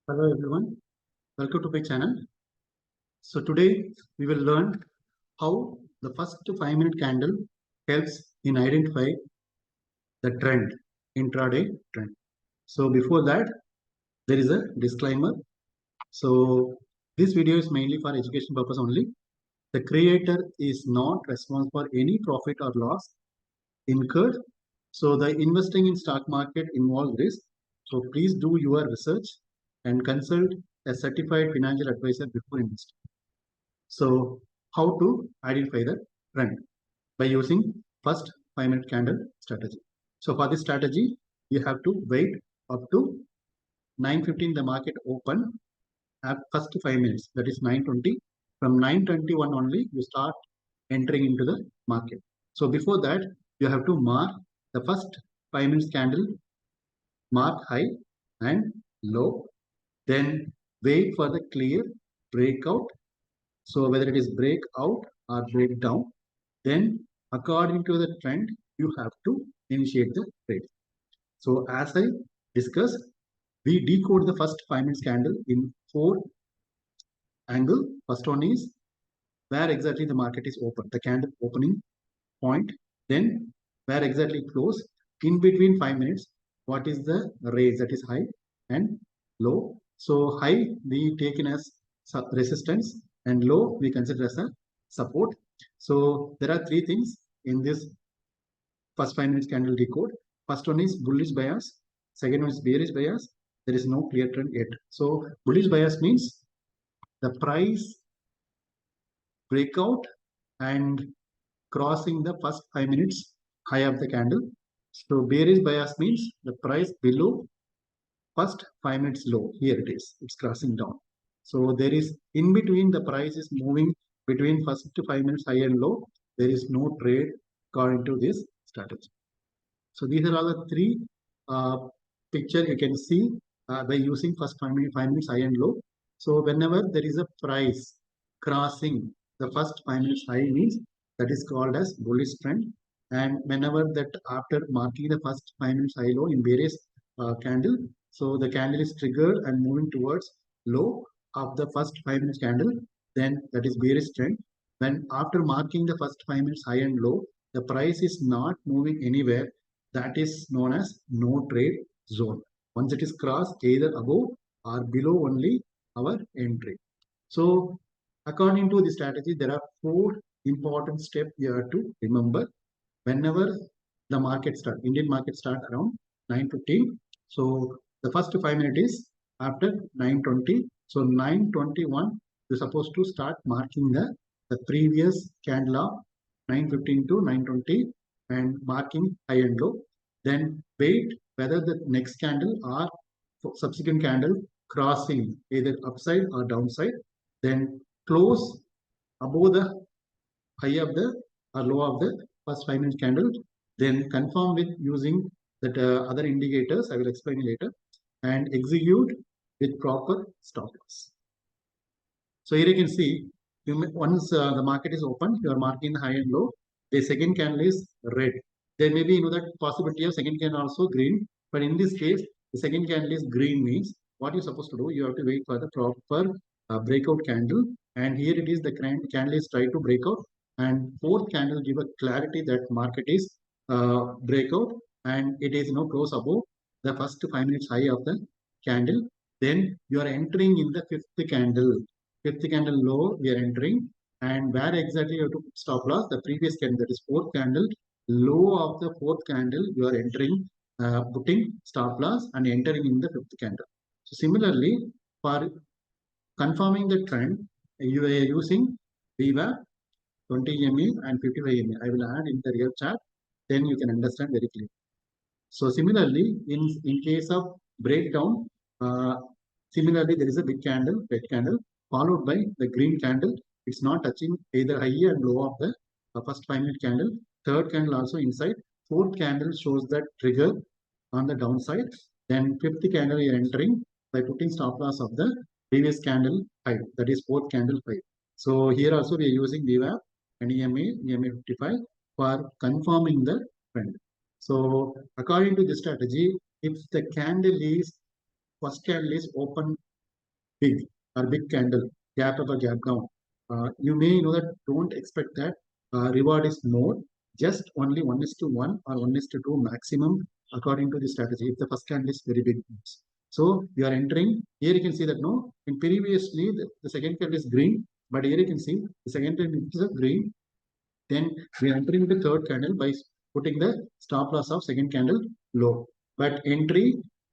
Hello everyone, welcome to my channel. So today we will learn how the first 5-minute candle helps in identify the trend, intraday trend. So before that, there is a disclaimer. So this video is mainly for education purpose only. The creator is not responsible for any profit or loss incurred. So the investing in stock market involves risk. So please do your research and consult a certified financial advisor before investing. So how to identify the trend? By using first 5-minute candle strategy. So for this strategy, you have to wait up to 9:15 the market open at first 5 minutes, that is 9:20. From 9:21 only, you start entering into the market. So before that, you have to mark the first 5 minutes candle, mark high and low, then wait for the clear breakout. So whether it is breakout or breakdown, then according to the trend, you have to initiate the trade. So as I discussed, we decode the first 5 minutes candle in 4 angles. First one is where exactly the market is open, the candle opening point, then where exactly close, in between 5 minutes, what is the range, that is high and low. So high we taken as resistance and low we consider as a support. So there are 3 things in this first 5 minutes candle decode. First one is bullish bias, second one is bearish bias. There is no clear trend yet. So bullish bias means the price breakout and crossing the first 5 minutes high of the candle. So bearish bias means the price below first 5 minutes low. Here it is, it's crossing down. So there is in between, the price is moving between first 5 minutes high and low. There is no trade according to this strategy. So these are all the 3 picture you can see by using first 5 minutes high and low. So whenever there is a price crossing the first 5 minutes high, means that is called as bullish trend. And whenever that after marking the first 5 minutes high low in bearish candle, so the candle is triggered and moving towards low of the first 5 minutes candle, then that is bearish trend. When after marking the first 5 minutes high and low, the price is not moving anywhere, that is known as no trade zone. Once it is crossed either above or below only our entry. So according to the strategy, there are 4 important steps you have to remember whenever the market start. Indian market start around 9:15. So the first 5 minutes is after 9:20. So 9:21, you're supposed to start marking the previous candle of 9:15 to 9:20 and marking high and low. Then wait whether the next candle or subsequent candle crossing either upside or downside. Then close above the high of the or low of the first 5 minutes candle. Then confirm with using that other indicators, I will explain later, and execute with proper stop loss. So here you can see, once the market is open, you are marking the high and low. The second candle is red. There may be that possibility of second candle also green, but in this case, the second candle is green means what you're supposed to do, you have to wait for the proper breakout candle. And here it is, the candle is trying to break out, and fourth candle give a clarity that market is breakout, and it is close above the first 5 minutes high of the candle. Then you are entering in the fifth candle. Fifth candle low we are entering, and where exactly you have to put stop loss, the previous candle, that is fourth candle, low of the fourth candle you are entering, putting stop loss and entering in the fifth candle. So similarly, for confirming the trend, you are using VWAP 20 MA and 55 MA. I will add in the real chart, then you can understand very clearly. So similarly, in case of breakdown, similarly there is a big candle, red candle, followed by the green candle. It's not touching either high and low of the first 5 minute candle. Third candle also inside. Fourth candle shows that trigger on the downside. Then fifth candle you are entering by putting stop loss of the previous candle high, that is fourth candle high. So here also we are using VWAP and EMA 55 for confirming the trend. So according to this strategy, if the candle is first candle is open big or big candle, gap up or gap down, you may know that don't expect that reward is more, just only 1:1 or 1:2 maximum according to the strategy. If the first candle is very big, so you are entering here. You can see that no, in previously the second candle is green, but here you can see the second candle is a green. Then we are entering the third candle by putting the stop loss of second candle low. But entry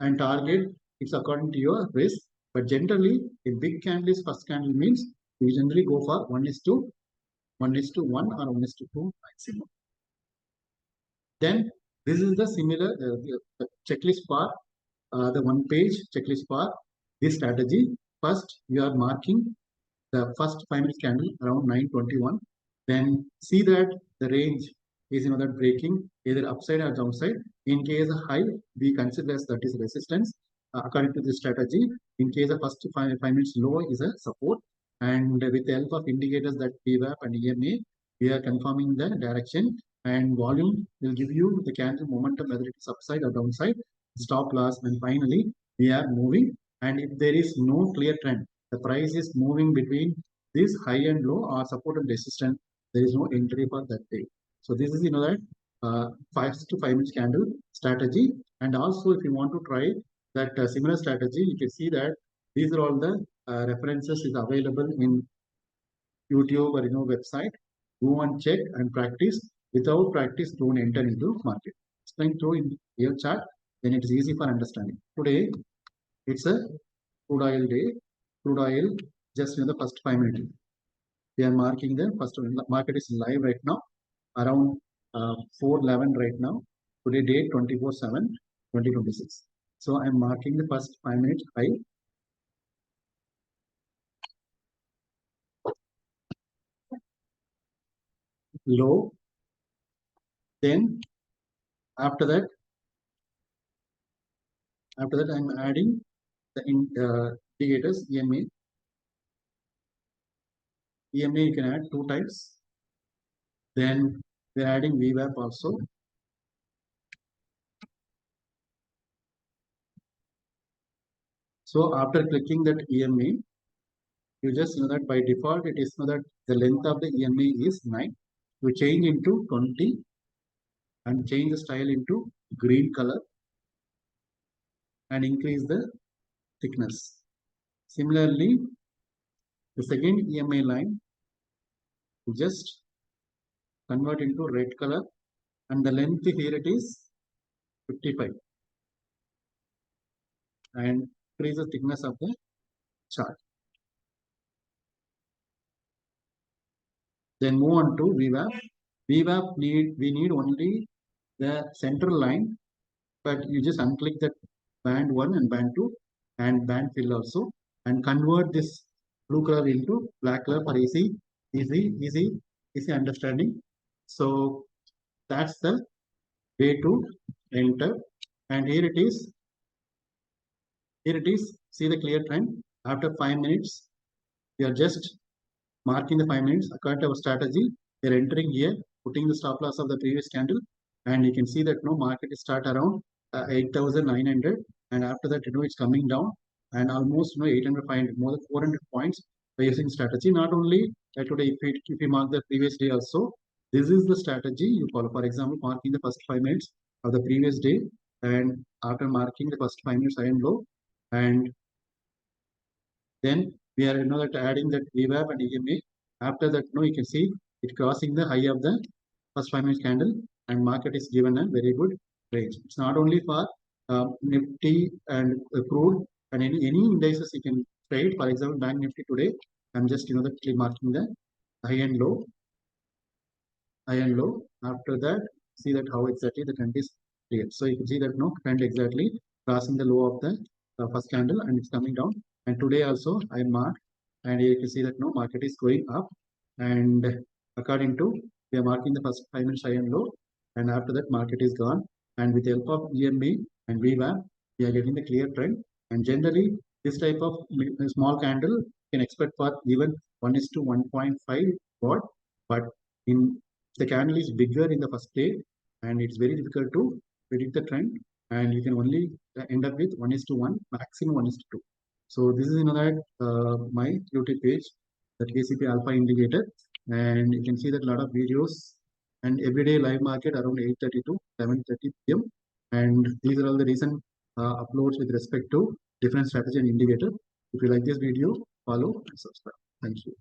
and target is according to your risk. But generally, a big candle is first candle means we generally go for 1:1 or 1:2 maximum. Then this is the similar the checklist part, the one page checklist part. This strategy, first you are marking the first 5 minute candle around 9:21. Then see that the range is that breaking either upside or downside. In case of high, we consider as that is resistance according to this strategy. In case of first 5 minutes low is a support, and with the help of indicators that PWAP and EMA, we are confirming the direction, and volume will give you the candle momentum whether it is upside or downside, stop loss, and finally we are moving. And if there is no clear trend, the price is moving between this high and low or support and resistance, there is no entry for that day. So this is that 5 to 5 minutes candle strategy. And also if you want to try that similar strategy, you can see that these are all the references is available in YouTube or website. Go and check and practice. Without practice, don't enter into market. Explain through in your chart, then it is easy for understanding. Today it's a crude oil day. Crude oil, just the first 5 minutes. We are marking the first market is live right now around 4:11 right now. Today date 24/7/2026. So I'm marking the first 5 minutes high, low. Then after that I'm adding the indicators EMA. EMA you can add 2 times. Then we're adding VWAP also. So after clicking that EMA, you just know that by default it is that the length of the EMA is 9. We change into 20 and change the style into green color and increase the thickness. Similarly, the second EMA line, just convert into red color, and the length here it is 55, and increase the thickness of the chart. Then move on to VWAP. VWAP we need only the central line, but you just unclick that band 1 and band 2 and band fill also, and convert this blue color into black color for easy understanding. So that's the way to enter. And here it is. See the clear trend after 5 minutes. We are just marking the 5 minutes according to our strategy. We are entering here, putting the stop loss of the previous candle, and you can see that market is start around 8,900, and after that it's coming down, and almost 800, 500, more than 400 points by using strategy. Not only today, if you mark the previous day also, this is the strategy you follow. For example, marking the first 5 minutes of the previous day, and after marking the first 5 minutes high and low, and then we are that adding that VWAP and EMA. After that, you can see it crossing the high of the first 5 minutes candle, and market is given a very good range. It's not only for Nifty and crude and any indices you can trade. For example, Bank Nifty today, I'm just marking the high and low. After that, see that how exactly the trend is clear. So you can see that trend exactly crossing the low of the first candle, and it's coming down. And today also I marked, and you can see that market is going up, and according to we are marking the first 5 minutes high and low, and after that market is gone, and with the help of EMA and VWAP we are getting the clear trend. And generally this type of small candle can expect for even 1:1.5 watt, but in the candle is bigger in the first day, and it's very difficult to predict the trend, and you can only end up with 1:1, maximum 1:2. So this is in that my YouTube page, the KCP Alpha indicator, and you can see that a lot of videos and everyday live market around 8:30 to 7:30 p.m. And these are all the recent uploads with respect to different strategy and indicator. If you like this video, follow and subscribe. Thank you.